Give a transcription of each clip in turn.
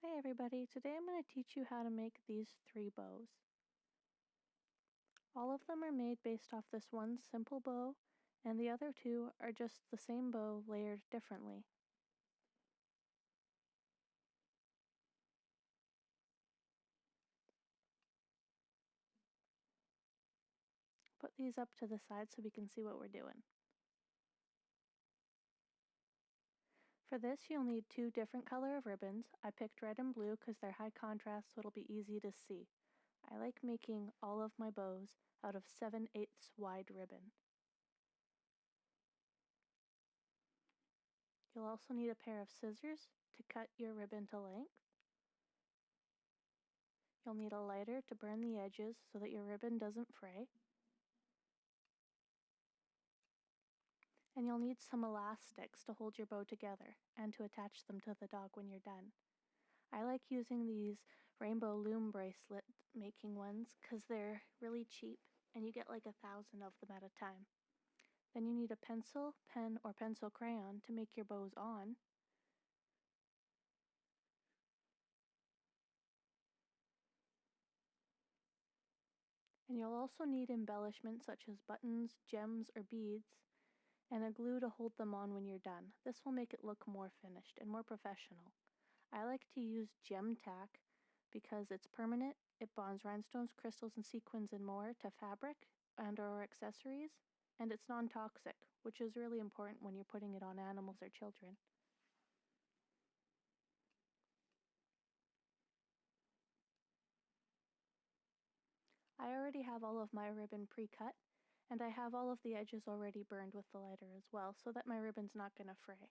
Hey everybody, today I'm going to teach you how to make these 3 bows. All of them are made based off this one simple bow, and the other 2 are just the same bow layered differently. Put these up to the side so we can see what we're doing. For this you'll need 2 different color of ribbons. I picked red and blue because they're high contrast so it'll be easy to see. I like making all of my bows out of 7/8 wide ribbon. You'll also need a pair of scissors to cut your ribbon to length. You'll need a lighter to burn the edges so that your ribbon doesn't fray. And you'll need some elastics to hold your bow together and to attach them to the dog when you're done. I like using these rainbow loom bracelet making ones because they're really cheap and you get like 1,000 of them at a time. Then you need a pencil, pen, or pencil crayon to make your bows on. And you'll also need embellishments such as buttons, gems, or beads, and a glue to hold them on when you're done. This will make it look more finished and more professional. I like to use gem tack because it's permanent, it bonds rhinestones, crystals, and sequins and more to fabric and/or accessories, and it's non-toxic, which is really important when you're putting it on animals or children. I already have all of my ribbon pre-cut, and I have all of the edges already burned with the lighter as well, so that my ribbon's not going to fray.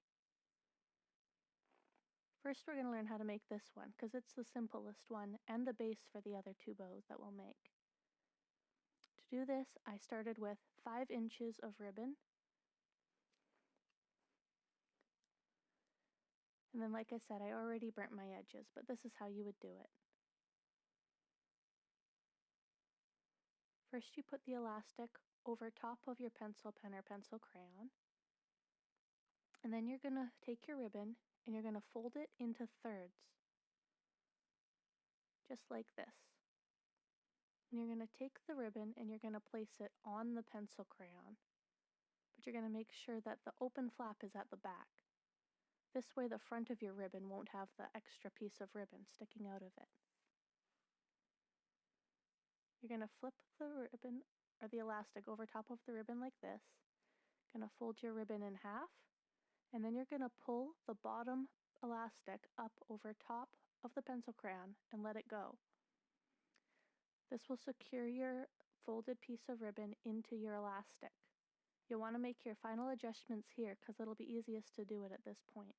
First we're going to learn how to make this one, because it's the simplest one and the base for the other 2 bows that we'll make. To do this, I started with 5 inches of ribbon. And then, like I said, I already burnt my edges, but this is how you would do it. First you put the elastic over top of your pencil pen or pencil crayon. And then you're going to take your ribbon and you're going to fold it into thirds. Just like this. And you're going to take the ribbon and you're going to place it on the pencil crayon. But you're going to make sure that the open flap is at the back. This way the front of your ribbon won't have the extra piece of ribbon sticking out of it. You're going to flip the ribbon or the elastic over top of the ribbon like this. Going to fold your ribbon in half, and then you're going to pull the bottom elastic up over top of the pencil crayon and let it go. This will secure your folded piece of ribbon into your elastic. You'll want to make your final adjustments here because it'll be easiest to do it at this point.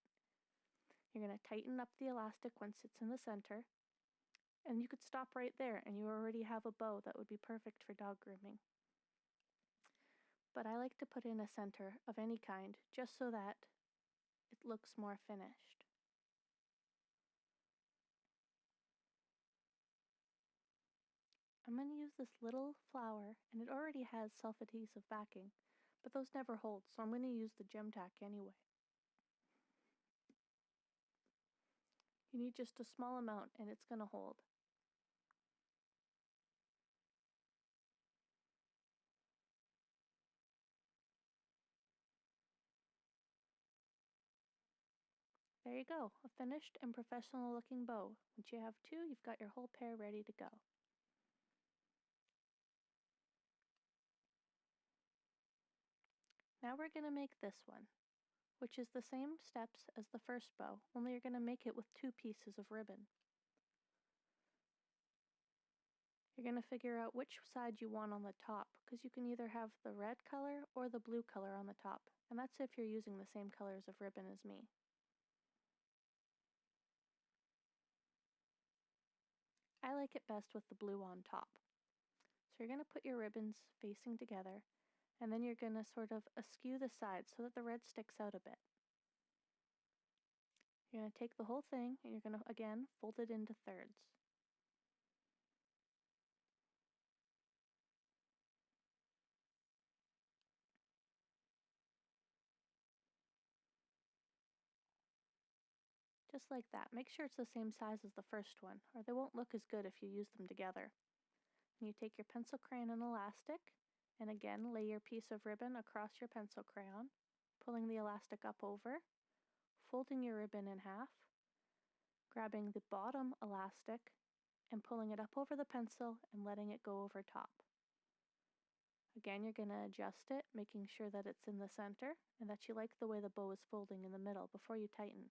You're going to tighten up the elastic once it's in the center, and you could stop right there and you already have a bow that would be perfect for dog grooming. But I like to put in a center of any kind just so that it looks more finished. I'm going to use this little flower, and it already has self-adhesive backing, but those never hold, so I'm going to use the gem tack anyway. You need just a small amount and it's going to hold. There you go, a finished and professional looking bow. Once you have 2, you've got your whole pair ready to go. Now we're going to make this one, which is the same steps as the first bow, only you're going to make it with 2 pieces of ribbon. You're going to figure out which side you want on the top, because you can either have the red color or the blue color on the top, and that's if you're using the same colors of ribbon as me. I like it best with the blue on top. So you're going to put your ribbons facing together, and then you're going to sort of askew the sides so that the red sticks out a bit. You're going to take the whole thing and you're going to, again, fold it into thirds. just like that. Make sure it's the same size as the first one, or they won't look as good if you use them together. And you take your pencil crayon and elastic, and again lay your piece of ribbon across your pencil crayon, pulling the elastic up over, folding your ribbon in half, grabbing the bottom elastic and pulling it up over the pencil and letting it go over top. Again, you're going to adjust it, making sure that it's in the center and that you like the way the bow is folding in the middle before you tighten.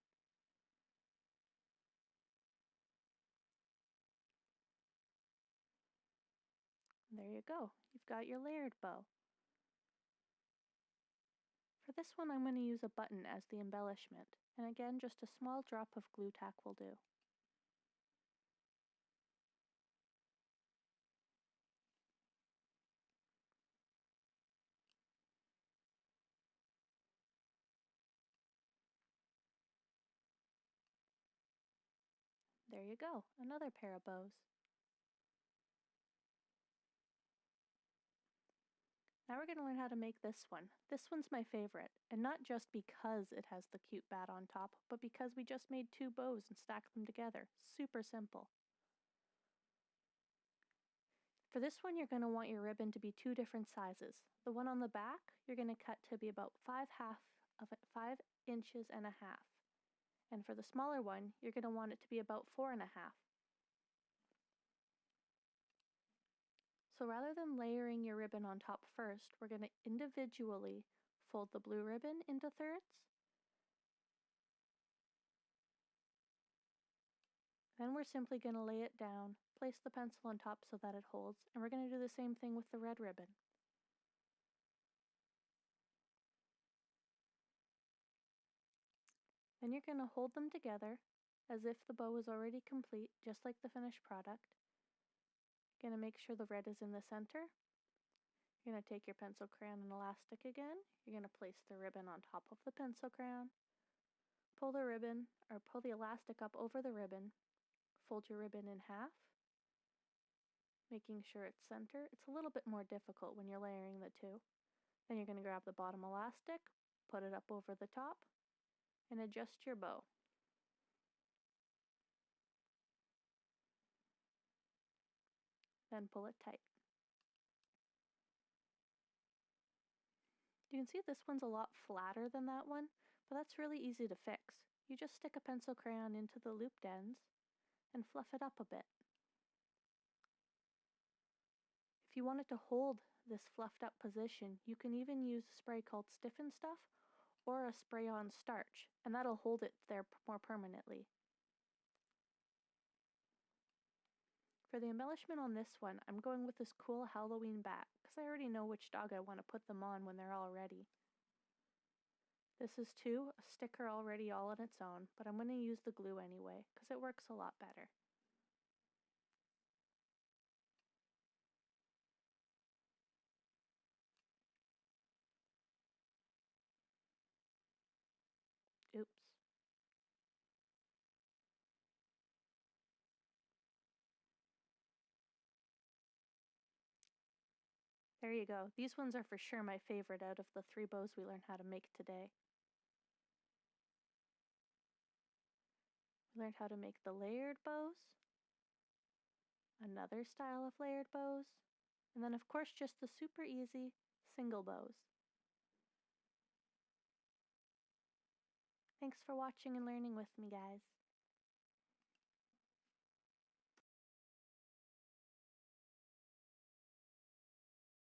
There you go. You've got your layered bow. For this one, I'm going to use a button as the embellishment. And again, just a small drop of glue tack will do. There you go, another pair of bows. Now we're going to learn how to make this one. This one's my favorite, and not just because it has the cute bat on top, but because we just made two bows and stacked them together. Super simple. For this one, you're going to want your ribbon to be two different sizes. The one on the back, you're going to cut to be about 5 inches and a half. And for the smaller one, you're going to want it to be about 4.5. So rather than layering your ribbon on top first, we're going to individually fold the blue ribbon into thirds. Then we're simply going to lay it down, place the pencil on top so that it holds, and we're going to do the same thing with the red ribbon. Then you're going to hold them together as if the bow is already complete, just like the finished product. Going to make sure the red is in the center. You're going to take your pencil crayon and elastic again. You're going to place the ribbon on top of the pencil crayon. Pull the ribbon, or pull the elastic up over the ribbon. Fold your ribbon in half, making sure it's center. It's a little bit more difficult when you're layering the two. Then you're going to grab the bottom elastic, put it up over the top, and adjust your bow. Then pull it tight. You can see this one's a lot flatter than that one, but that's really easy to fix. You just stick a pencil crayon into the looped ends and fluff it up a bit. If you want it to hold this fluffed up position, you can even use a spray called Stiffen Stuff or a spray-on starch, and that'll hold it there more permanently. For the embellishment on this one, I'm going with this cool Halloween bat, because I already know which dog I want to put them on when they're all ready. This is too a sticker already all on its own, but I'm going to use the glue anyway, because it works a lot better. Oops. There you go. These ones are for sure my favorite out of the 3 bows we learned how to make today. We learned how to make the layered bows, another style of layered bows, and then of course just the super easy single bows. Thanks for watching and learning with me, guys.